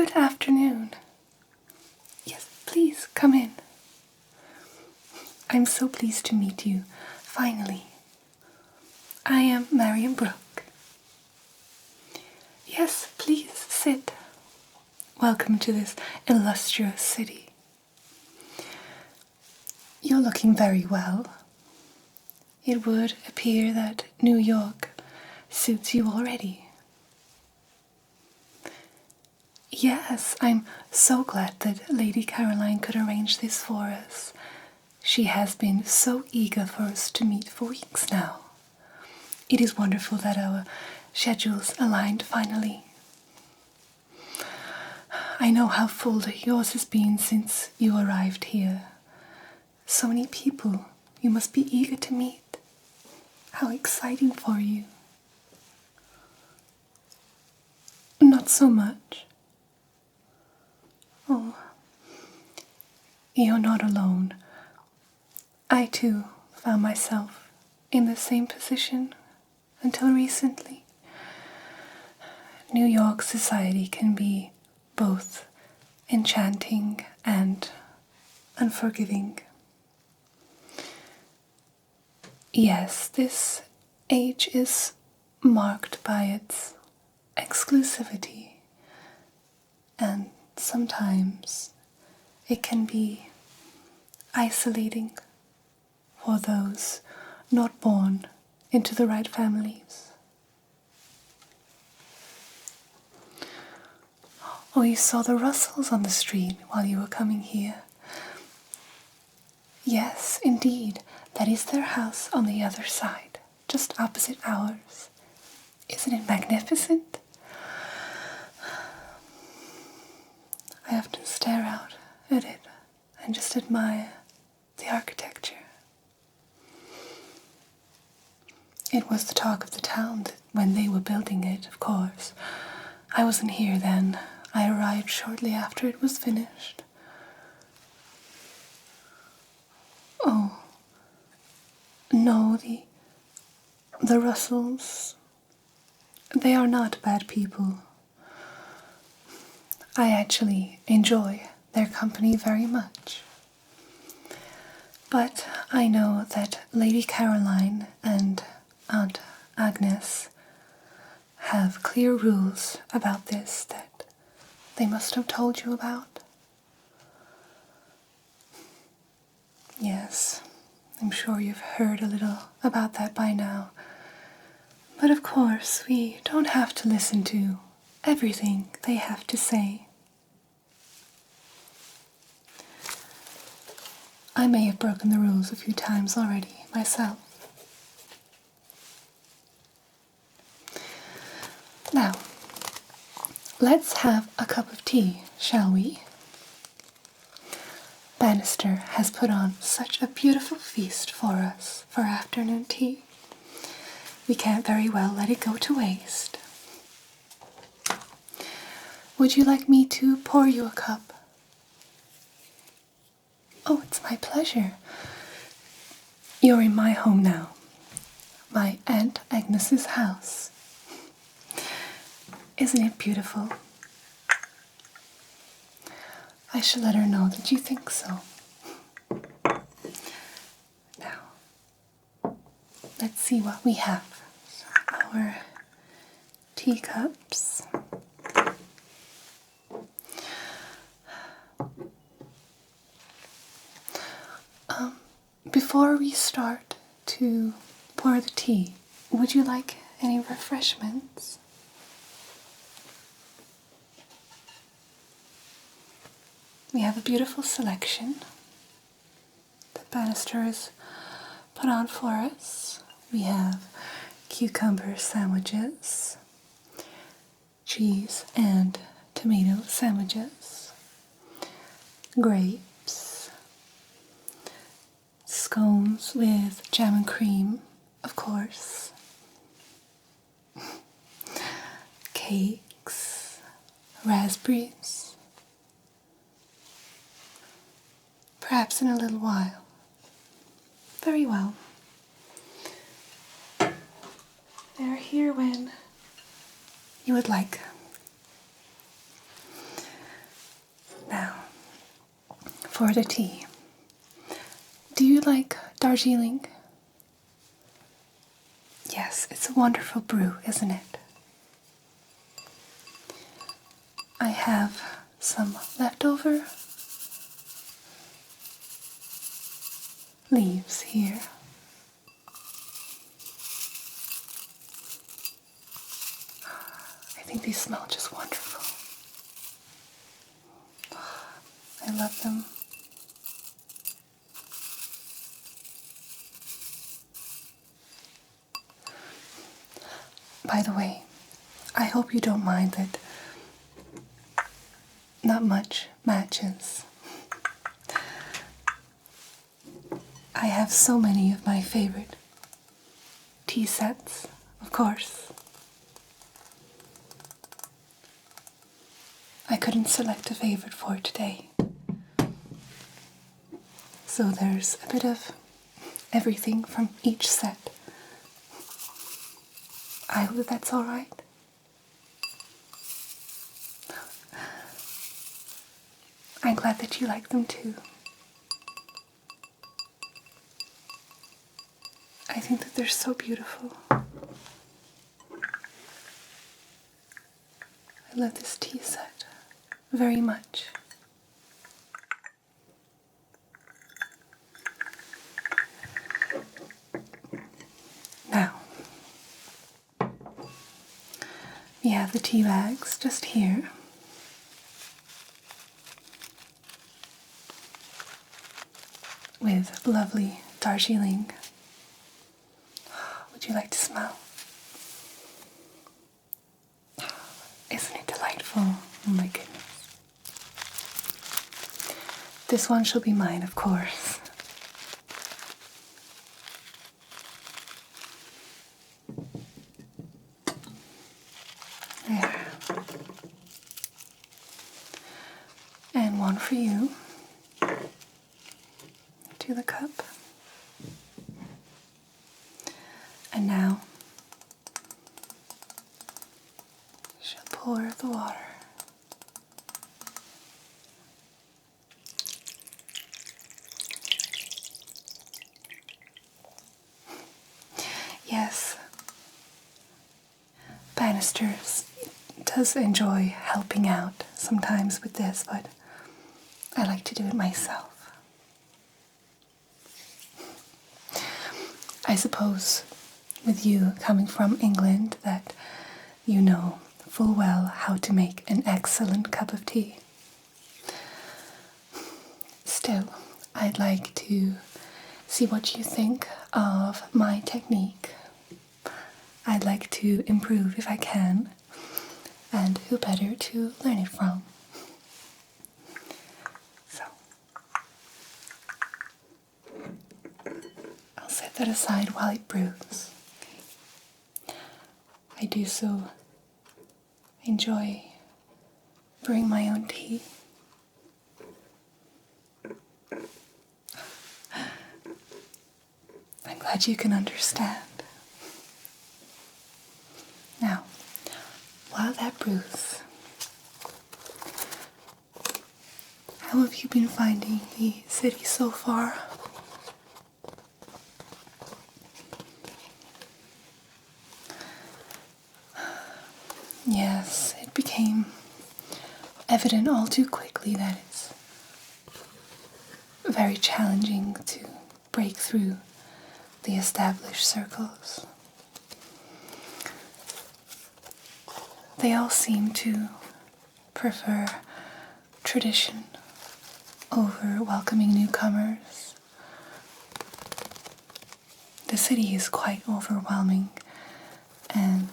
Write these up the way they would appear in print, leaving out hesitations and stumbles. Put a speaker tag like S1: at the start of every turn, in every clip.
S1: good afternoon. Yes, please come in. I'm so pleased to meet you, finally. I am Marian Brook. Yes, please sit. Welcome to this illustrious city. You're looking very well. It would appear that New York suits you already. Yes, I'm so glad that Lady Caroline could arrange this for us. She has been so eager for us to meet for weeks now. It is wonderful that our schedules aligned finally. I know how full yours has been since you arrived here. So many people you must be eager to meet. How exciting for you. Not so much. Oh, you're not alone. I too found myself in the same position until recently. New York society can be both enchanting and unforgiving. Yes, this age is marked by its exclusivity, and sometimes it can be isolating for those not born into the right families. Oh, you saw the Russells on the street while you were coming here. Yes, indeed, that is their house on the other side, just opposite ours. Isn't it magnificent? I often stare out at it and just admire the architecture. It was the talk of the town when they were building it, of course. I wasn't here then. I arrived shortly after it was finished. Oh, no, the Russells, they are not bad people. I actually enjoy their company very much. But I know that Lady Caroline and Aunt Agnes have clear rules about this that they must have told you about. Yes, I'm sure you've heard a little about that by now. But of course, we don't have to listen to everything they have to say. I may have broken the rules a few times already myself. Now, let's have a cup of tea, shall we? Bannister has put on such a beautiful feast for us for afternoon tea. We can't very well let it go to waste. Would you like me to pour you a cup? Oh, it's my pleasure. You're in my home now, my Aunt Agnes's house. Isn't it beautiful? I shall let her know that you think so. Now, let's see what we have. Our teacups. Before we start to pour the tea, would you like any refreshments? We have a beautiful selection that Bannister has put on for us. We have cucumber sandwiches, cheese and tomato sandwiches, grapes, scones with jam and cream, of course, cakes, raspberries. Perhaps in a little while. Very well. They're here when you would like. for the tea. Do you like Darjeeling? Yes, it's a wonderful brew, isn't it? I have some leftover leaves here. I think they smell just wonderful. I love them. By the way, I hope you don't mind that not much matches. I have so many of my favorite tea sets, of course. I couldn't select a favorite for today. So there's a bit of everything from each set. I hope that's all right. I'm glad that you like them too. I think that they're so beautiful. I love this tea set very much. Now, we have the tea bags just here. With lovely Darjeeling. Would you like to smell? Isn't it delightful? Oh my goodness. This one shall be mine, of course. There. And one for you. To the cup. And now, I shall pour the water. Yes, Bannisters does enjoy helping out sometimes with this, but I like to do it myself. I suppose with you coming from England that you know full well how to make an excellent cup of tea. Still, I'd like to see what you think of my technique. I'd like to improve if I can, and who better to learn it from? So, I'll set that aside while it brews. Okay. I do so enjoy brewing my own tea. I'm glad you can understand. Now, while that brews, how have you been finding the city so far? Yes, it became evident all too quickly that it's very challenging to break through the established circles. They all seem to prefer tradition over welcoming newcomers. The city is quite overwhelming, and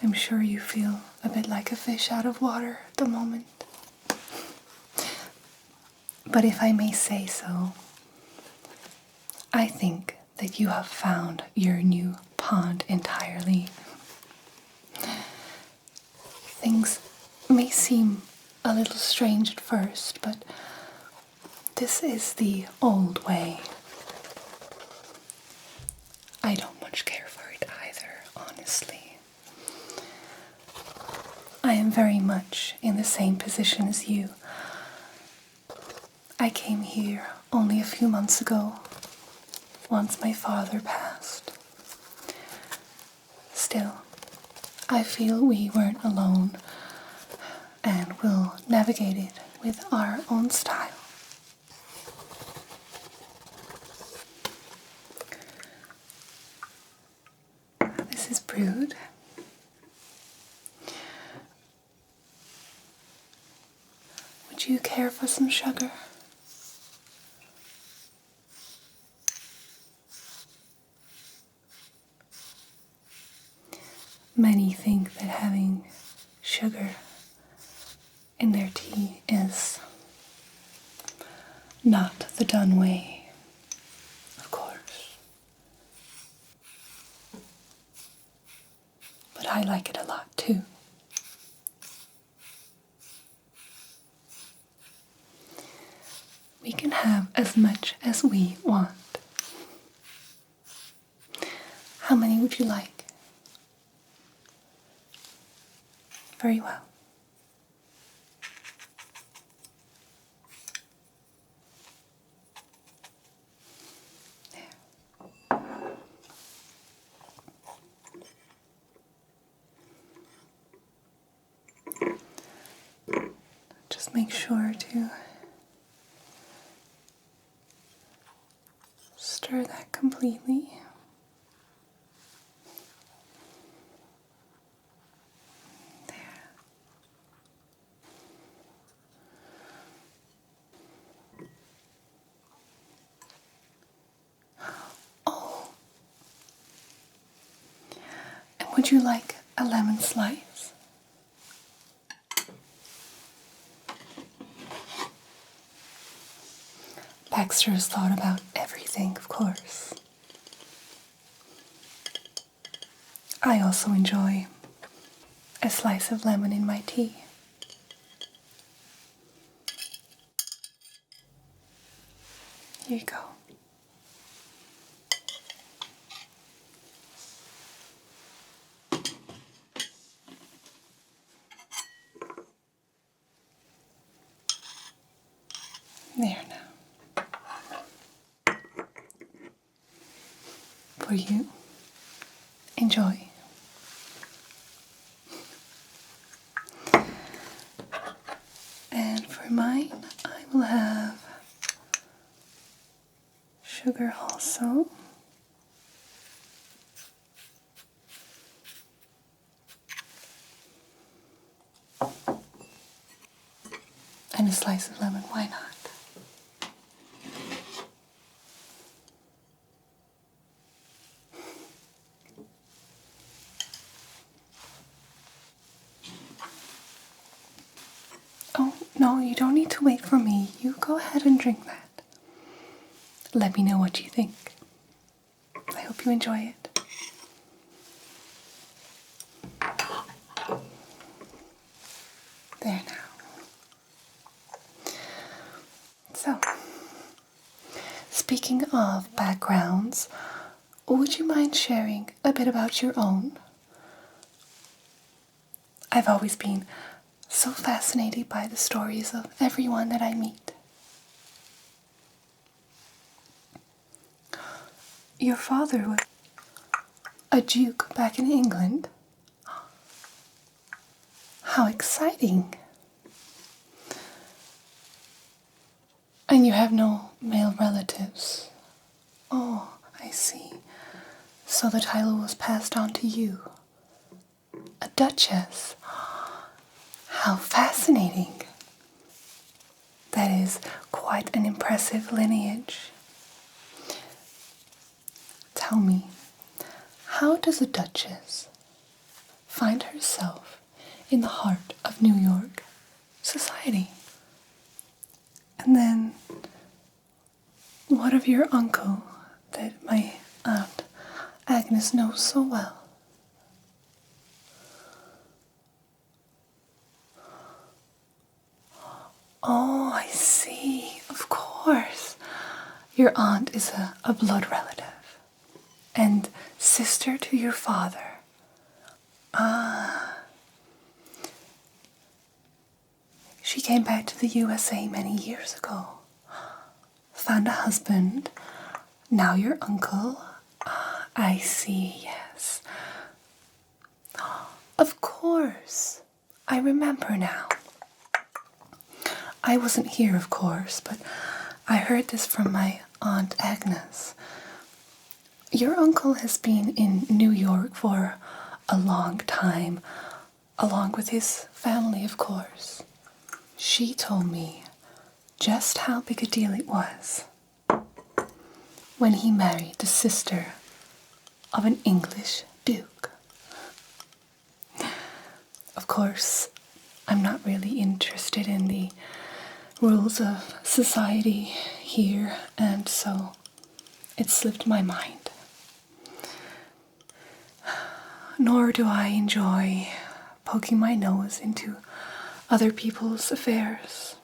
S1: I'm sure you feel a bit like a fish out of water at the moment. But if I may say so, I think that you have found your new pond entirely. Things may seem a little strange at first, but this is the old way. I don't much care for it either, honestly. I am very much in the same position as you. I came here only a few months ago, once my father passed. Still, I feel we weren't alone and will navigate it with our own style. This is brewed. Would you care for some sugar? Many think that having sugar in their tea is not the done way, of course. But I like it a lot too. We can have as much as we want. How many would you like? Very well. There. Just make sure to stir that completely. Would you like a lemon slice? Baxter has thought about everything, of course. I also enjoy a slice of lemon in my tea. Here you go. There now. For you, enjoy. And for mine, I will have sugar also. And a slice of lemon, why not? Oh, no, you don't need to wait for me. You go ahead and drink that. Let me know what you think. I hope you enjoy it. There now. So, speaking of backgrounds, would you mind sharing a bit about your own? I've always been so fascinated by the stories of everyone that I meet. Your father was a duke back in England. How exciting! And you have no male relatives. Oh, I see. So the title was passed on to you. A duchess. How fascinating. That is quite an impressive lineage. Tell me, how does a duchess find herself in the heart of New York society? And then, what of your uncle that my Aunt Agnes knows so well? Oh, I see. Of course. Your aunt is a blood relative and sister to your father. Ah. She came back to the USA many years ago. found a husband. Now your uncle. I see, yes. Of course. I remember now. I wasn't here, of course, but I heard this from my Aunt Agnes. Your uncle has been in New York for a long time, along with his family, of course. She told me just how big a deal it was when he married the sister of an English duke. Of course, I'm not really interested in the rules of society here, and so it slipped my mind. Nor do I enjoy poking my nose into other people's affairs.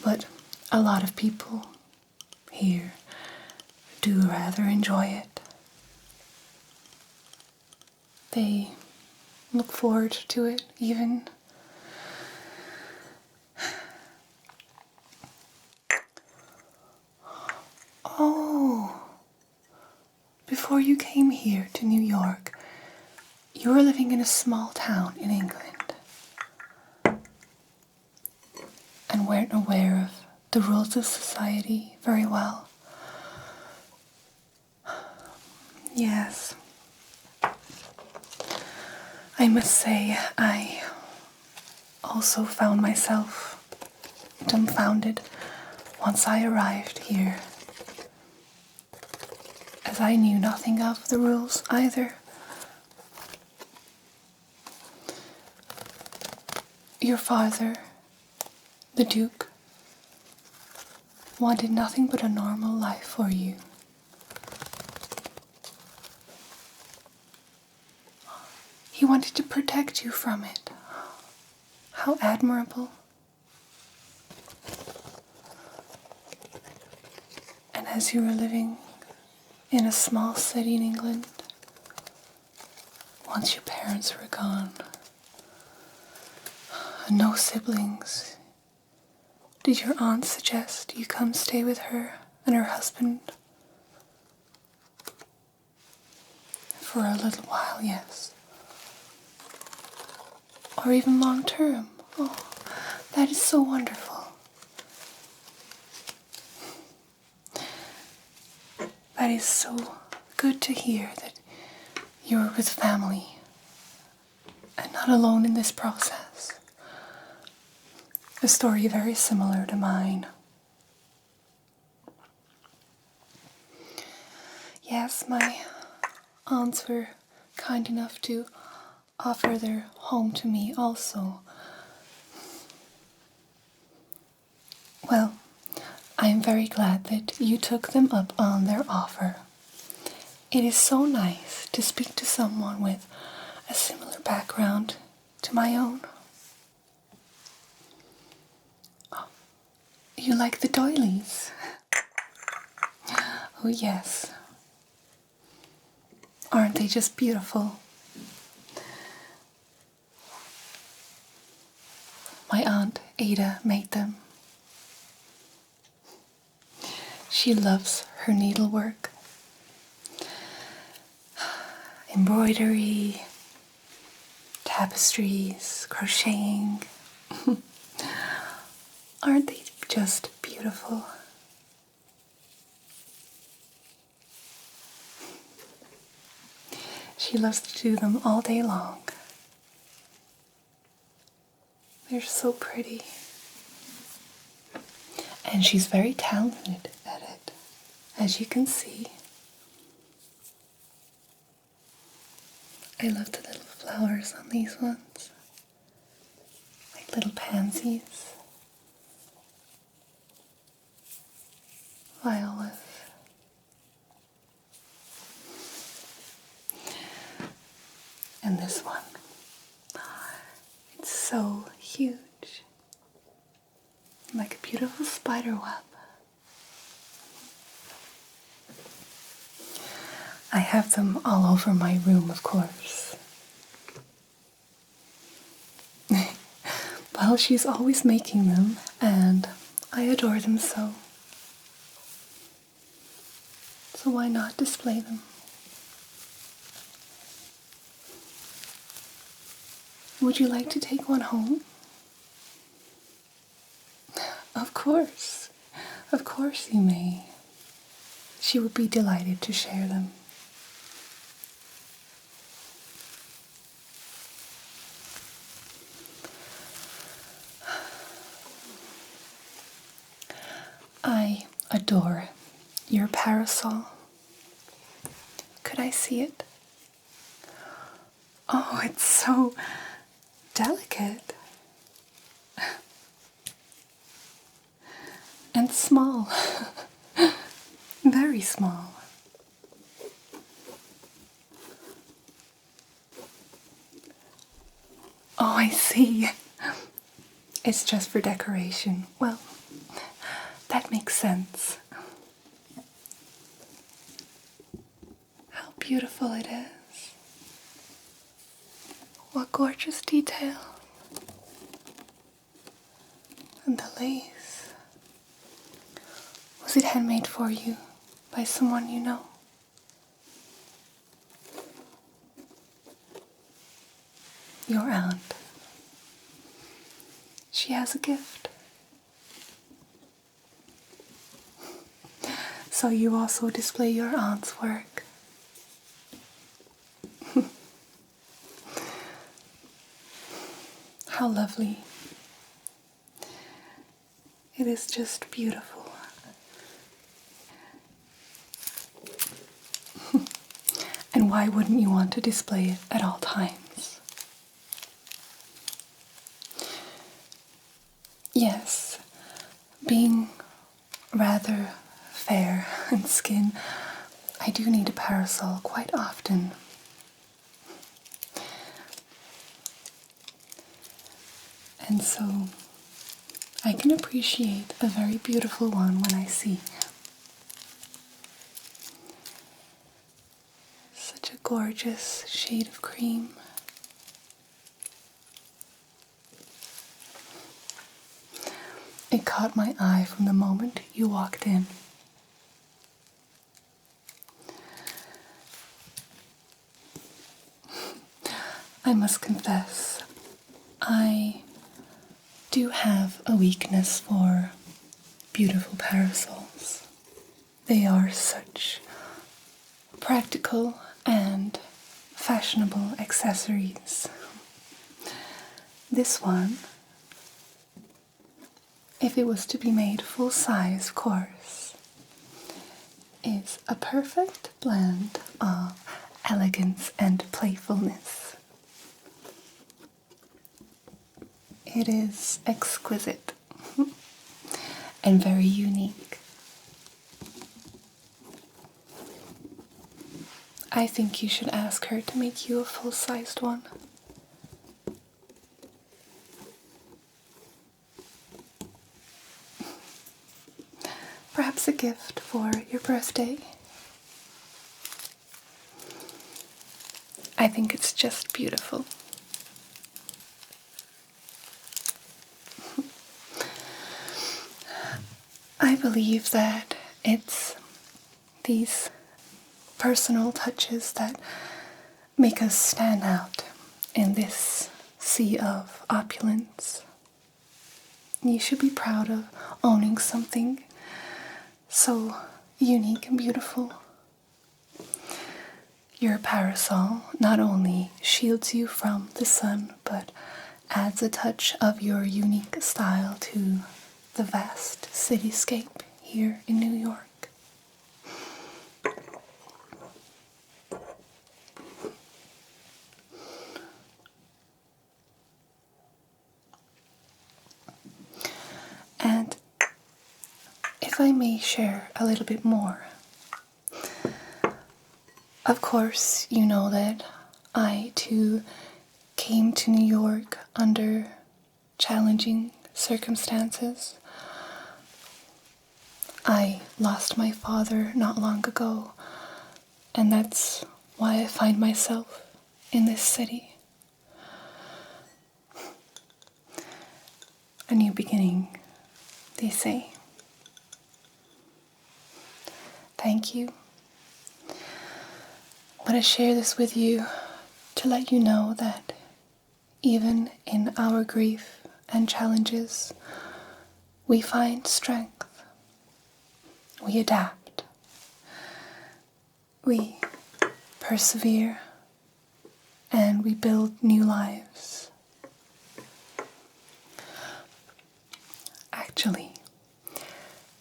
S1: But a lot of people here do rather enjoy it. They look forward to it even. Oh, before you came here to New York, you were living in a small town in England and weren't aware of the rules of society very well. Yes. I must say, I also found myself dumbfounded once I arrived here, as I knew nothing of the rules either. Your father, the Duke, wanted nothing but a normal life for you. He wanted to protect you from it. How admirable. And as you were living in a small city in England, once your parents were gone, and no siblings, did your aunt suggest you come stay with her and her husband? For a little while, yes. Or even long term. Oh, that is so wonderful. That is so good to hear that you're with family and not alone in this process. A story very similar to mine. Yes, my aunts were kind enough to offer their home to me also. Well, I am very glad that you took them up on their offer. It is so nice to speak to someone with a similar background to my own. Oh, you like the doilies? Oh yes. Aren't they just beautiful? My Aunt Ada made them. She loves her needlework, embroidery, tapestries, crocheting. Aren't they just beautiful? She loves to do them all day long. They're so pretty. And she's very talented at it, as you can see. I love the little flowers on these ones, like little pansies, violet. And this one, it's so huge, like a beautiful spider web. I have them all over my room, of course. Well, she's always making them, and I adore them so. So why not display them? Would you like to take one home? Of course. Of course you may. She would be delighted to share them. I adore your parasol. Could I see it? Oh, it's so delicate. And small. Very small. Oh, I see. It's just for decoration. Well, that makes sense. How beautiful it is. What gorgeous detail. And the lace. Was it handmade for you by someone you know? Your aunt. She has a gift. So you also display your aunt's work. How lovely. It is just beautiful. And why wouldn't you want to display it at all times? Yes, being rather fair in skin, I do need a parasol quite often. And so I can appreciate a very beautiful one when I see. Such a gorgeous shade of cream. It caught my eye from the moment you walked in. I must confess, I do have a weakness for beautiful parasols. They are such practical and fashionable accessories. This one, if it was to be made full size, of course, is a perfect blend of elegance and playfulness. It is exquisite and very unique. I think you should ask her to make you a full-sized one. Perhaps a gift for your birthday. I think it's just beautiful. I believe that it's these personal touches that make us stand out in this sea of opulence. You should be proud of owning something so unique and beautiful. Your parasol not only shields you from the sun, but adds a touch of your unique style to the vast cityscape here in New York. And if I may share a little bit more, of course, you know that I too came to New York under challenging circumstances. I lost my father not long ago, and that's why I find myself in this city. A new beginning, they say. Thank you. But I share this with you to let you know that even in our grief and challenges, we find strength. We adapt. We persevere. And we build new lives. Actually,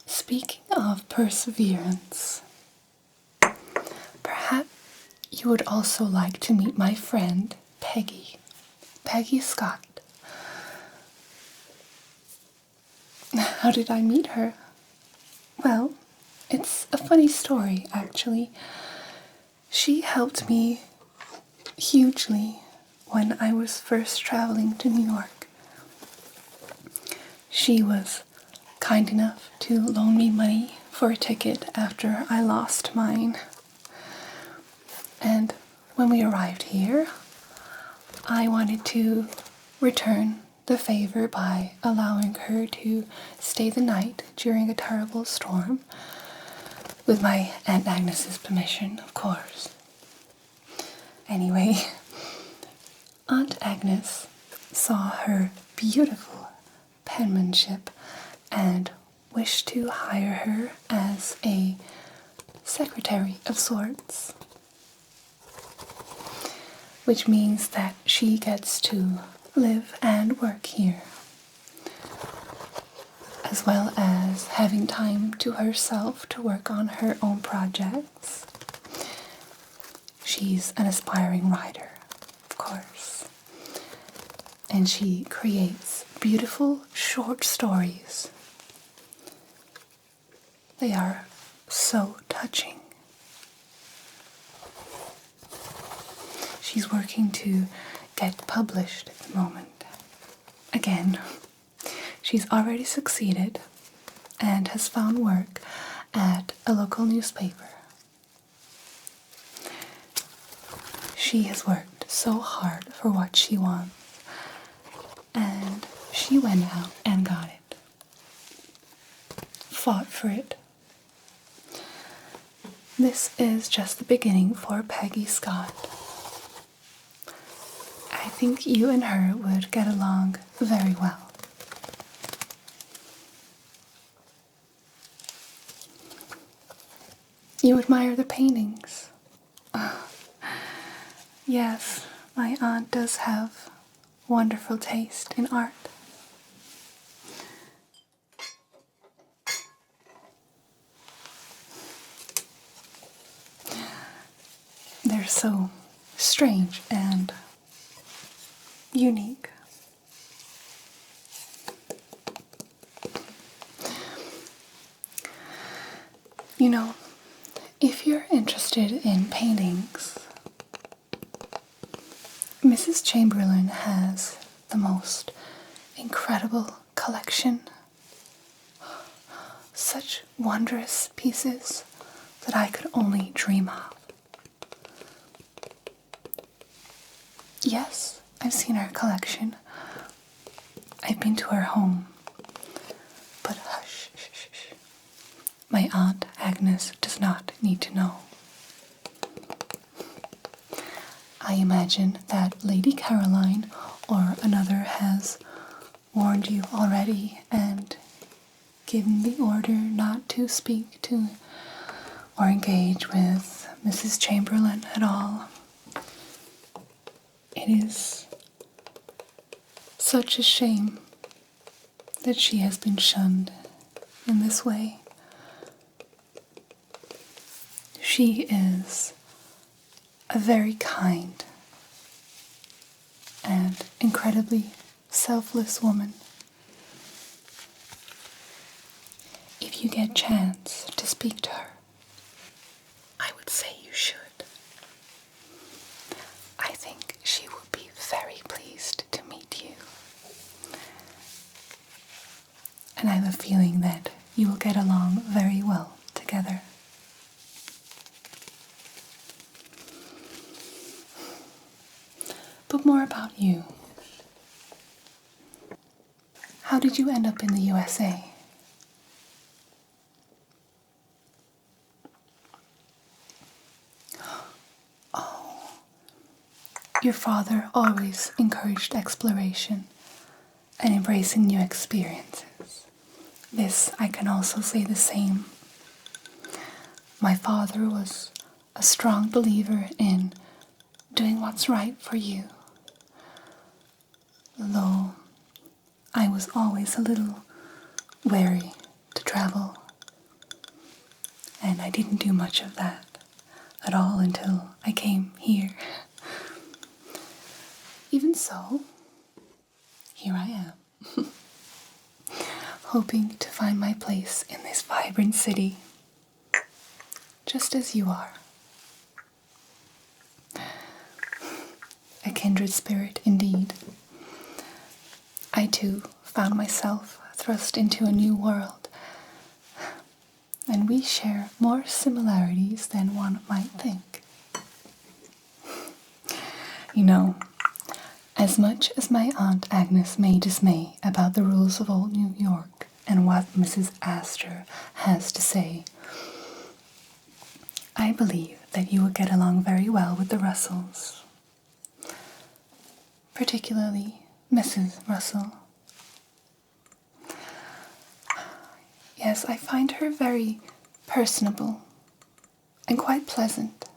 S1: speaking of perseverance, perhaps you would also like to meet my friend Peggy Scott. How did I meet her? Well, it's a funny story, actually. She helped me hugely when I was first traveling to New York. She was kind enough to loan me money for a ticket after I lost mine. And when we arrived here, I wanted to return the favor by allowing her to stay the night during a terrible storm, with my Aunt Agnes's permission, of course. Anyway, Aunt Agnes saw her beautiful penmanship and wished to hire her as a secretary of sorts, which means that she gets to live and work here, as well as having time to herself to work on her own projects. She's an aspiring writer, of course, and she creates beautiful short stories. They are so touching. She's working to get published at the moment. Again, she's already succeeded and has found work at a local newspaper. She has worked so hard for what she wants, and she went out and got it. Fought for it. This is just the beginning for Peggy Scott. I think you and her would get along very well. You admire the paintings. Yes, my aunt does have wonderful taste in art. They're so strange and unique. You know, if you're interested in paintings, Mrs. Chamberlain has the most incredible collection. Such wondrous pieces that I could only dream of. Yes, I've seen her collection. I've been to her home. But hush, shh, shh, shh. My Aunt Agnes does not need to know. I imagine that Lady Caroline or another has warned you already and given the order not to speak to or engage with Mrs. Chamberlain at all. It is such a shame that she has been shunned in this way. She is a very kind and incredibly selfless woman. If you get a chance to speak to her, I would say you should. I think she would be very pleased to meet you. And I have a feeling that you will get along very well together. But more about you. How did you end up in the USA? Your father always encouraged exploration and embracing new experiences. This, I can also say the same. My father was a strong believer in doing what's right for you, though I was always a little wary to travel, and I didn't do much of that at all until I came here. Even so, here I am, hoping to find my place in this vibrant city, just as you are. A kindred spirit indeed. I too found myself thrust into a new world, and we share more similarities than one might think. You know, as much as my Aunt Agnes may dismay about the rules of old New York and what Mrs. Astor has to say, I believe that you will get along very well with the Russells, particularly Mrs. Russell. Yes, I find her very personable and quite pleasant.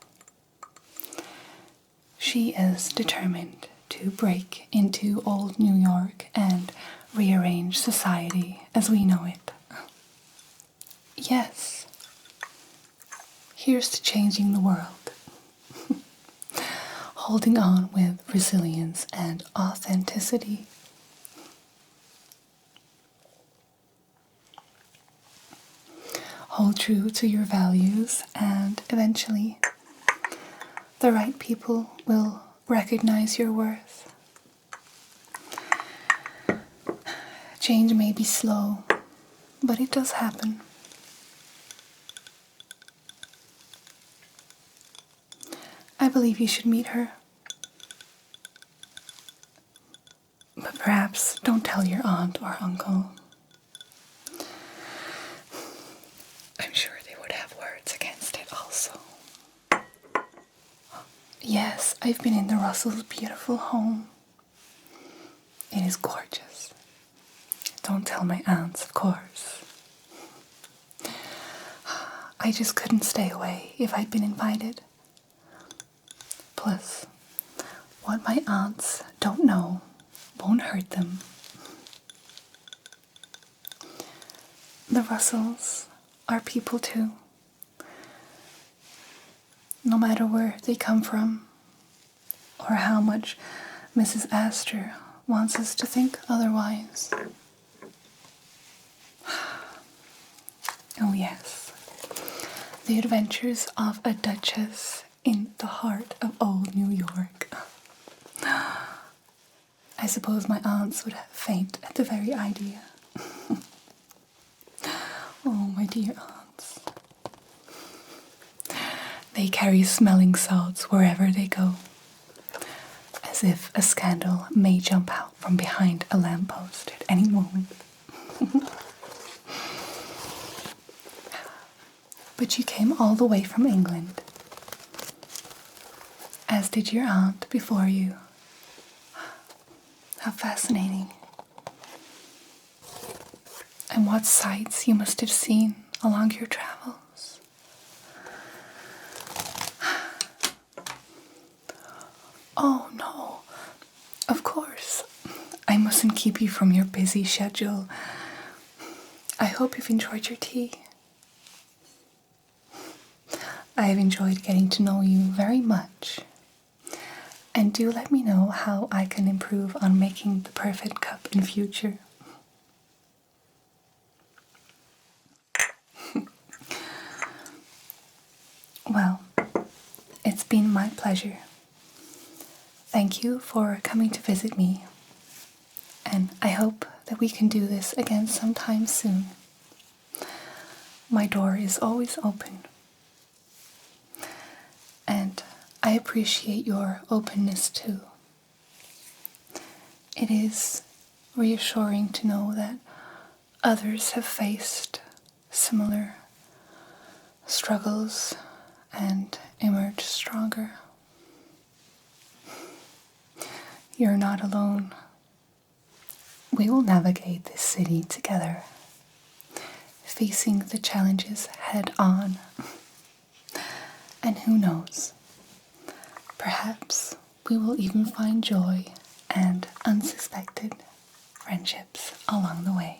S1: She is determined to break into old New York and rearrange society as we know it. Yes, here's to changing the world, holding on with resilience and authenticity. Hold true to your values, and eventually the right people will recognize your worth. Change may be slow, but it does happen. I believe you should meet her. But perhaps don't tell your aunt or uncle. I'm sure they would have words against it also. Yes, I've been in the Russells' beautiful home. It is gorgeous. Don't tell my aunts, of course. I just couldn't stay away if I'd been invited. Plus, what my aunts don't know won't hurt them. The Russells are people too. No matter where they come from, or how much Mrs. Astor wants us to think otherwise. Oh yes, the adventures of a duchess in the heart of old New York. I suppose my aunts would faint at the very idea. Oh, my dear aunts. They carry smelling salts wherever they go, as if a scandal may jump out from behind a lamppost at any moment. But you came all the way from England, as did your aunt before you. How fascinating. And what sights you must have seen along your travels. Oh no, of course. I mustn't keep you from your busy schedule. I hope you've enjoyed your tea. I have enjoyed getting to know you very much. And do let me know how I can improve on making the perfect cup in future. Well, it's been my pleasure. Thank you for coming to visit me, and I hope that we can do this again sometime soon. My door is always open, and I appreciate your openness too. It is reassuring to know that others have faced similar struggles and emerged stronger. you're not alone. We will navigate this city together, facing the challenges head on. And who knows, perhaps we will even find joy and unsuspected friendships along the way.